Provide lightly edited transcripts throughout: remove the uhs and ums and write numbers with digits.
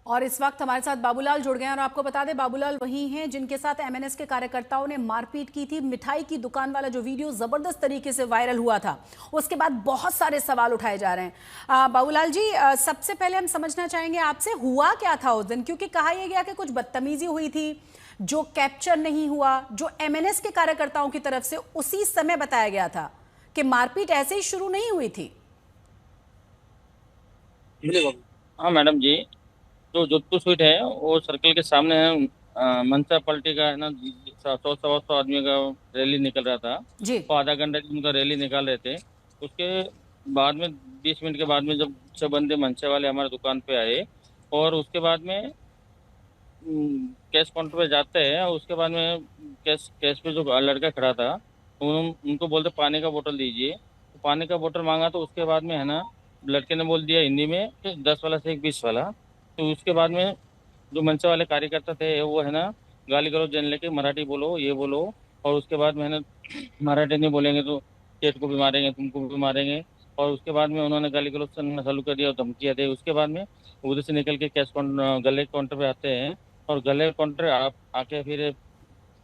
और इस वक्त हमारे साथ बाबूलाल जुड़ गए हैं और आपको बता दें बाबूलाल वही हैं जिनके साथ एमएनएस के कार्यकर्ताओं ने मारपीट की थी। मिठाई की दुकान वाला जो वीडियो जबरदस्त तरीके से वायरल हुआ था, उसके बाद बहुत सारे सवाल उठाए जा रहे हैं। बाबूलाल जी, सबसे पहले हम समझना चाहेंगे आपसे हुआ क्या था उस दिन, क्योंकि कहा यह गया कि कुछ बदतमीजी हुई थी जो कैप्चर नहीं हुआ, जो एमएनएस के कार्यकर्ताओं की तरफ से उसी समय बताया गया था कि मारपीट ऐसे ही शुरू नहीं हुई थी। हाँ मैडम जी, जो जोधपुर स्वीट है वो सर्कल के सामने है। मनसा पार्टी का है ना, 100 सवा 100 आदमी का रैली निकल रहा था। जी। वो आधा घंटा की उनका रैली निकाल रहे थे। उसके बाद में 20 मिनट के बाद में जब 6 बंदे मनसा वाले हमारे दुकान पे आए, और उसके बाद में कैश काउंटर पे जाते हैं, और उसके बाद में कैश कैश पे जो लड़का खड़ा था, उनको बोलते पानी का बोतल दीजिए। तो पानी का बोतल मांगा, तो उसके बाद में है ना, लड़के ने बोल दिया हिंदी में कि 10 वाला से एक 20 वाला। तो उसके बाद में जो मंच वाले कार्यकर्ता थे वो है ना, गाली गलौज देने लगे, मराठी बोलो ये बोलो। और उसके बाद में है ना, मराठी नहीं बोलेंगे तो स्टेट को भी मारेंगे, तुमको भी मारेंगे। और उसके बाद में उन्होंने गाली गलौज करना चालू कर दिया और धमकियां दी। उसके बाद में उधर से निकल के कैश काउंटर गले काउंटर पे आते हैं, और गले काउंटर आप आके फिर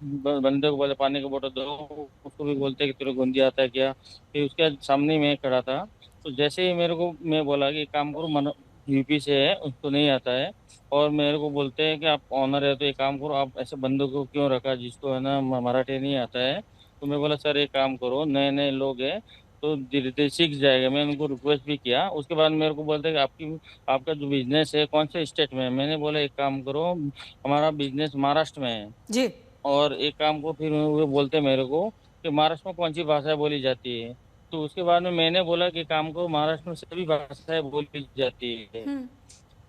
बंदे को बोले पानी का बोतल दो। उसको भी बोलते हैं कि तेरे गोंदी आता है क्या। फिर उसके सामने ही मैं खड़ा था। तो जैसे ही मेरे को मैं बोला कि काम करो, मन यूपी से है, उसको नहीं आता है। और मेरे को बोलते हैं कि आप ऑनर है तो एक काम करो, आप ऐसे बंदों को क्यों रखा जिसको है ना मराठी नहीं आता है। तो मैं बोला सर एक काम करो, नए नए लोग हैं तो धीरे धीरे सीख जाएगा। मैंने उनको रिक्वेस्ट भी किया। उसके बाद मेरे को बोलते हैं कि आपका जो बिजनेस है कौन से स्टेट में है। मैंने बोला एक काम करो, हमारा बिजनेस महाराष्ट्र में है। जी। और एक काम को फिर वो बोलते मेरे को कि महाराष्ट्र में कौन सी भाषा बोली जाती है। तो उसके बाद में मैंने बोला कि काम को महाराष्ट्र में सभी भाषाएं बोली जाती है। हम्म।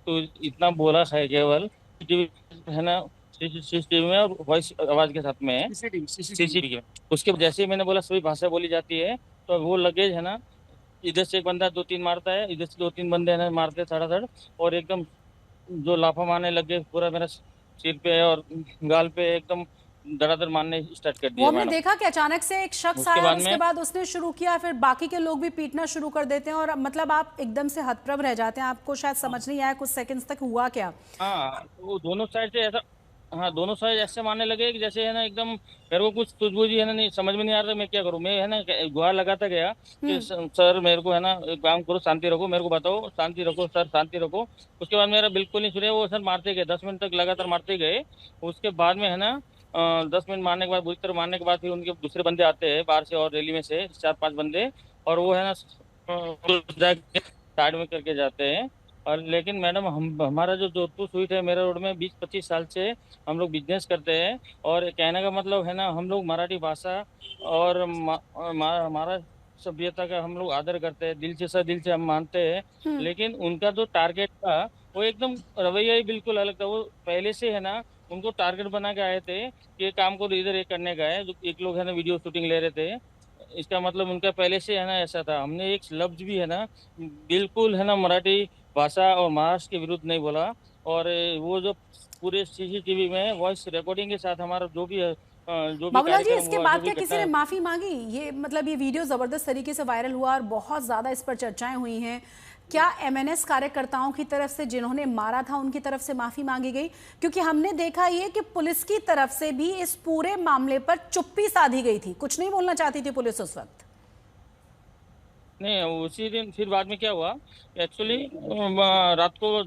तो इतना बोला है केवल CCTV है ना, सीसीटीवी में और वॉइस आवाज के साथ में है, सीसीटीवी में। उसके जैसे ही मैंने बोला सभी भाषा बोली जाती है, तो वो लगेज है ना, इधर से एक बंदा दो तीन मारता है, इधर से दो तीन बंदे है ना मारते हैं धड़ाधड़। और एकदम जो लाफा मारने लगे, पूरा मेरा सिर पे और गाल पे एकदम धड़ाधड़ मारने स्टार्ट कर वो दिया हमने मैडम। देखा कि अचानक से एक शख्स उसके आया, बाद उसके में बाद उसने शुरू किया, फिर बाकी के लोग भी पीटना शुरू कर देते हैं और मतलब आप एकदम से हतप्रभ रह जाते हैं। आपको शायद समझ नहीं आया कुछ सेकंड्स तक हुआ क्या। हाँ, वो दोनों साइड से ऐसा, हाँ दोनों साइड ऐसे मारने लगे कि जैसे है ना एकदम मेरे को कुछ सूझबूझ है ना, नहीं समझ में नहीं आ रहा था मैं क्या करूँ। मैं है ना गुहार लगाता गया कि हम्म। सर मेरे को है ना एक काम करो, शांति रखो, मेरे को बताओ शांति रखो सर, शांति रखो। उसके बाद मेरा बिल्कुल नहीं सुने वो, सर मारते गए 10 मिनट तक लगातार मारते गए। उसके बाद में है ना 10 मिनट मारने के बाद, बुरी तरह मारने के बाद, फिर उनके दूसरे बंदे आते हैं बाहर से और रैली में से 4-5 बंदे। और वो है ना साइड में करके जाते हैं। और लेकिन मैडम हम हमारा जो जोधपुर स्वीट है मेरा रोड में 20-25 साल से हम लोग बिजनेस करते हैं। और कहने का मतलब है ना, हम लोग मराठी भाषा और हमारा सभ्यता का हम लोग आदर करते हैं, दिल से सर दिल से हम मानते हैं। हम्म। लेकिन उनका जो टारगेट था वो एकदम रवैया ही बिल्कुल अलग था। वो पहले से है ना, उनको टारगेट बना के आए थे कि ये काम को इधर ये करने का है। जो एक लोग है ना वीडियो शूटिंग ले रहे थे, इसका मतलब उनका पहले से है ना ऐसा था। हमने एक लफ्ज भी है ना बिल्कुल है ना मराठी भाषा और महाराष्ट्र के विरुद्ध नहीं बोला। और वो जो पूरे सीसीटीवी में वॉइस रिकॉर्डिंग के साथ हमारा जो भी बाबूलाल जी, कार्यक्रम इसके हुआ, जो बाद भी क्या किसी ने घटना। माफी मांगी? ये मतलब ये वीडियो जबरदस्त तरीके से वायरल हुआ और बहुत ज्यादा इस पर चर्चाएं हुई हैं। क्या एमएनएस कार्यकर्ताओं की तरफ से जिन्होंने मारा था उनकी तरफ से माफी मांगी गई? क्योंकि हमने देखा ये कि पुलिस की तरफ से भी इस पूरे मामले पर चुप्पी साधी गई थी, कुछ नहीं बोलना चाहती थी पुलिस उस वक्त। नहीं, उसी दिन फिर बाद में क्या हुआ, एक्चुअली रात को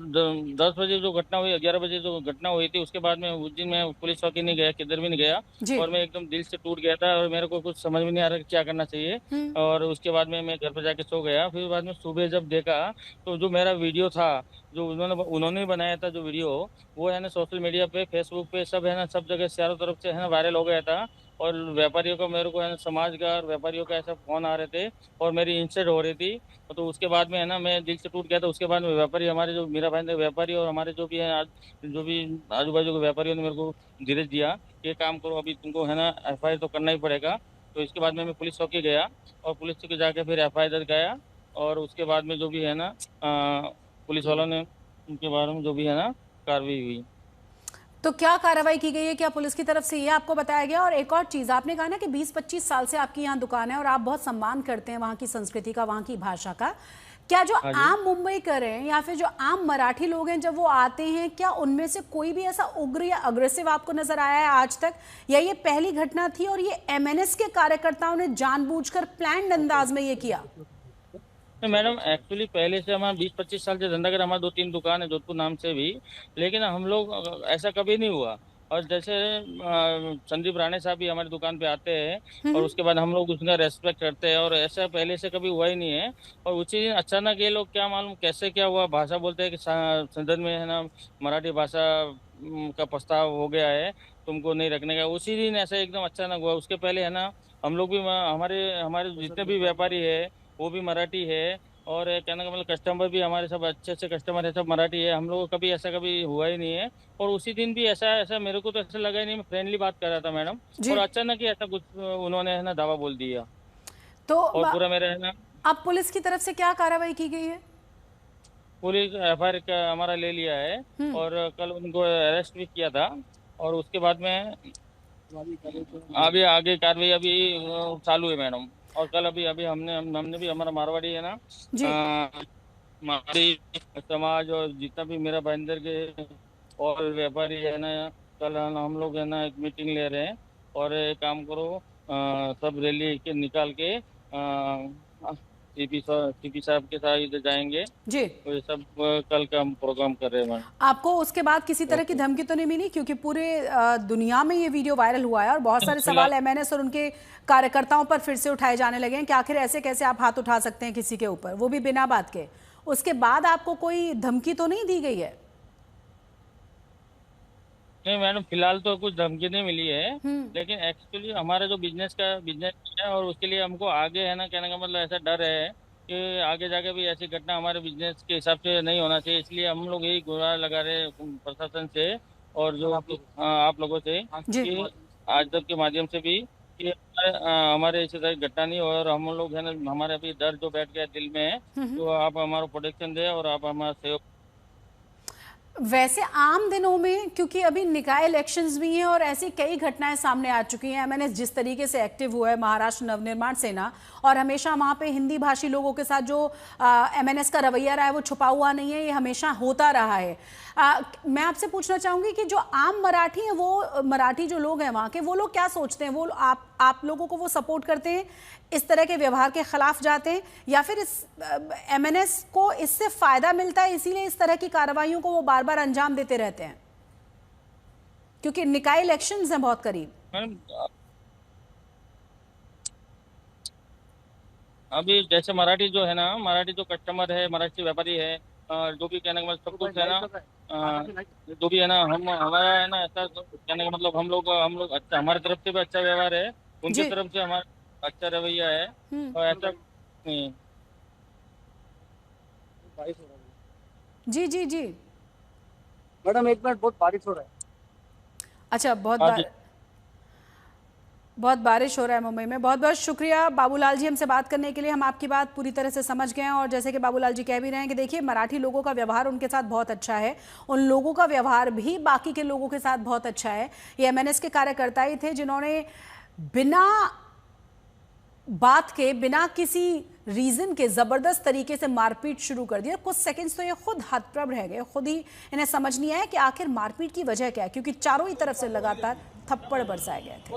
10 बजे जो घटना हुई, 11 बजे जो घटना हुई थी, उसके बाद में उस दिन मैं पुलिस चौकी नहीं गया, किधर भी नहीं गया। जी। और मैं एकदम दिल से टूट गया था और मेरे को कुछ समझ में नहीं आ रहा कि क्या करना चाहिए। हम्म। और उसके बाद में मैं घर पर जाके सो गया। फिर बाद में सुबह जब देखा, तो जो मेरा वीडियो था, जो उन्होंने उन्होंने बनाया था जो वीडियो, वो है ना सोशल मीडिया पे, फेसबुक पे, सब है ना, सब जगह चारों तरफ से है ना वायरल हो गया था। और व्यापारियों का, मेरे को है ना समाज का और व्यापारियों का ऐसा फोन आ रहे थे, और मेरी इंसल्ट हो रही थी। तो उसके बाद में है ना मैं दिल से टूट गया था। उसके बाद में व्यापारी, हमारे जो मीरा भाई व्यापारी और हमारे जो भी है जो भी आजू बाजू के व्यापारियों ने मेरे को धीरज दिया कि ये काम करो, अभी तुमको है ना एफआईआर तो करना ही पड़ेगा। तो इसके बाद में मैं पुलिस चौकी गया, और पुलिस चौकी जाके फिर एफआईआर दर्ज गया। और उसके बाद में जो भी है ना पुलिस वालों ने उनके बारे में जो भी है ना कार्रवाई हुई। तो क्या कार्रवाई की गई है? क्या पुलिस की तरफ से ये आपको बताया गया? और एक और चीज, आपने कहा ना कि 20-25 साल से आपकी यहाँ दुकान है और आप बहुत सम्मान करते हैं वहाँ की संस्कृति का, वहाँ की भाषा का। क्या जो हाँ जी। आम मुंबईकर हैं या फिर जो आम मराठी लोग हैं जब वो आते हैं, क्या उनमें से कोई भी ऐसा उग्र या अग्रेसिव आपको नजर आया है आज तक, या ये पहली घटना थी और ये एमएनएस के कार्यकर्ताओं ने जानबूझकर प्लान्ड अंदाज में ये किया? नहीं मैडम, एक्चुअली पहले से हमारा 20-25 साल से धंधा कर, हमारा 2-3 दुकान है जोधपुर नाम से भी, लेकिन हम लोग ऐसा कभी नहीं हुआ। और जैसे संदीप राणे साहब भी हमारी दुकान पे आते हैं और उसके बाद हम लोग उसका रेस्पेक्ट करते हैं, और ऐसा पहले से कभी हुआ ही नहीं है। और उसी दिन अचानक ये लोग क्या मालूम कैसे क्या हुआ, भाषा बोलते हैं कि सदन में है ना मराठी भाषा का प्रस्ताव हो गया है, तुमको नहीं रखने का। उसी दिन ऐसा एकदम अचानक हुआ। उसके पहले है ना हम लोग भी हमारे हमारे जितने भी व्यापारी है वो भी मराठी है, और कहने का मतलब कस्टमर भी हमारे सब अच्छे अच्छे कस्टमर है, सब मराठी है। हम लोग को कभी ऐसा कभी हुआ ही नहीं है। और उसी दिन भी ऐसा ऐसा मेरे को तो ऐसा लगा ही नहीं, मैं फ्रेंडली बात कर रहा था मैडम, जी। और अचानक ही ऐसा कुछ उन्होंने है ना दावा बोल दिया, तो और पूरा मेरा है ना अब पुलिस की तरफ से क्या कार्रवाई की गई है? पुलिस एफआईआर का हमारा ले लिया है, और कल उनको अरेस्ट भी किया था। और उसके बाद में अभी आगे कार्रवाई अभी चालू है मैडम। और कल अभी अभी हमने भी, हमारा मारवाड़ी है ना जी। मारवाड़ी समाज और जितना भी मेरा भाईंदर के और व्यापारी है ना, कल हम लोग है ना एक मीटिंग ले रहे हैं, और एक काम करो सब रैली के निकाल के सीपी साहब के साथ इधर जाएंगे। जी। तो ये सब कल का हम प्रोग्राम कर रहे हैं मैडम। आपको उसके बाद किसी तरह की धमकी तो नहीं मिली, क्योंकि पूरे दुनिया में ये वीडियो वायरल हुआ है और बहुत सारे सवाल एमएनएस और उनके कार्यकर्ताओं पर फिर से उठाए जाने लगे हैं कि आखिर ऐसे कैसे आप हाथ उठा सकते हैं किसी के ऊपर, वो भी बिना बात के। उसके बाद आपको कोई धमकी तो नहीं दी गई है? नहीं मैडम, फिलहाल तो कुछ धमकी नहीं मिली है, लेकिन एक्चुअली हमारा जो बिजनेस है, और उसके लिए हमको आगे है ना, कहने का मतलब ऐसा डर है कि आगे जाके भी ऐसी घटना हमारे बिजनेस के हिसाब से नहीं होना चाहिए। इसलिए हम लोग यही गुहार लगा रहे हैं प्रशासन से और जो आप लोगों से कि आज तक के माध्यम से भी कि हमारे ऐसी तरह घटना नहीं हो, और हम लोग है ना, हमारे अभी डर जो बैठ गया दिल में है, तो आप हमारा प्रोटेक्शन दे और आप हमारा सहयोग। वैसे आम दिनों में, क्योंकि अभी निकाय इलेक्शंस भी हैं और ऐसी कई घटनाएं सामने आ चुकी हैं, एमएनएस जिस तरीके से एक्टिव हुआ है, महाराष्ट्र नवनिर्माण सेना, और हमेशा वहां पे हिंदी भाषी लोगों के साथ जो एमएनएस का रवैया रहा है वो छुपा हुआ नहीं है, ये हमेशा होता रहा है। मैं आपसे पूछना चाहूंगी कि जो आम मराठी हैं, वो मराठी जो लोग हैं वहाँ के, वो लोग क्या सोचते हैं? वो आप लोगों को वो सपोर्ट करते हैं, इस तरह के व्यवहार के खिलाफ जाते हैं, या फिर इस एमएनएस को इससे फायदा मिलता है इसीलिए इस तरह की कार्रवाइयों को वो बार बार अंजाम देते रहते हैं, क्योंकि निकाय इलेक्शंस हैं बहुत करीब? अभी जैसे मराठी जो है ना, मराठी जो कस्टमर है, मराठी व्यापारी है, जो भी कहने का मतलब सब कुछ है ना, जो भी है ना, हम हमारा है ना ऐसा कहने का मतलब हम लोग अच्छा, हमारी तरफ से भी अच्छा व्यवहार है, उनकी तरफ से हमारा अच्छा रवैया है, और ऐसा नहीं। बारिश हो रहा है। जी जी जी मैडम एक मिनट, बहुत बारिश हो रहा है। अच्छा, बहुत बारिश हो रहा है मुंबई में। बहुत बहुत शुक्रिया बाबूलाल जी हमसे बात करने के लिए, हम आपकी बात पूरी तरह से समझ गए हैं। और जैसे कि बाबूलाल जी कह भी रहे हैं कि देखिए, मराठी लोगों का व्यवहार उनके साथ बहुत अच्छा है, उन लोगों का व्यवहार भी बाकी के लोगों के साथ बहुत अच्छा है। ये एमएनएस के कार्यकर्ता ही थे जिन्होंने बिना बात के, बिना किसी रीजन के जबरदस्त तरीके से मारपीट शुरू कर दी। कुछ सेकंड्स तो ये खुद हतप्रभ रह गए, खुद ही इन्हें समझ नहीं आया कि आखिर मारपीट की वजह क्या है, क्योंकि चारों ही तरफ से लगातार थप्पड़ बरसाए गए थे।